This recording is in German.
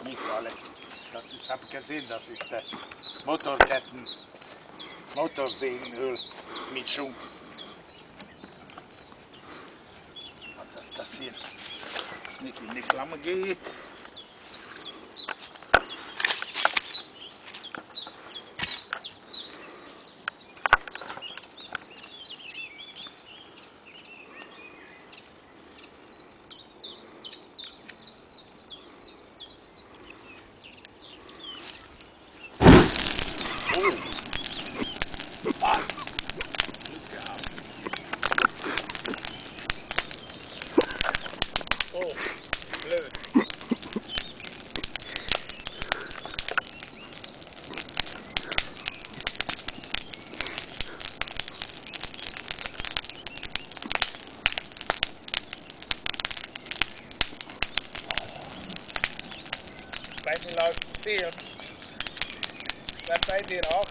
Nicht alles. Das ist, habe ich gesehen, das ist der Motorsägenöl-Mischung. Dass das hier nicht in die Klammer geht. Oh, blöd. Bei mir läuft viel. Ist das bei dir auch?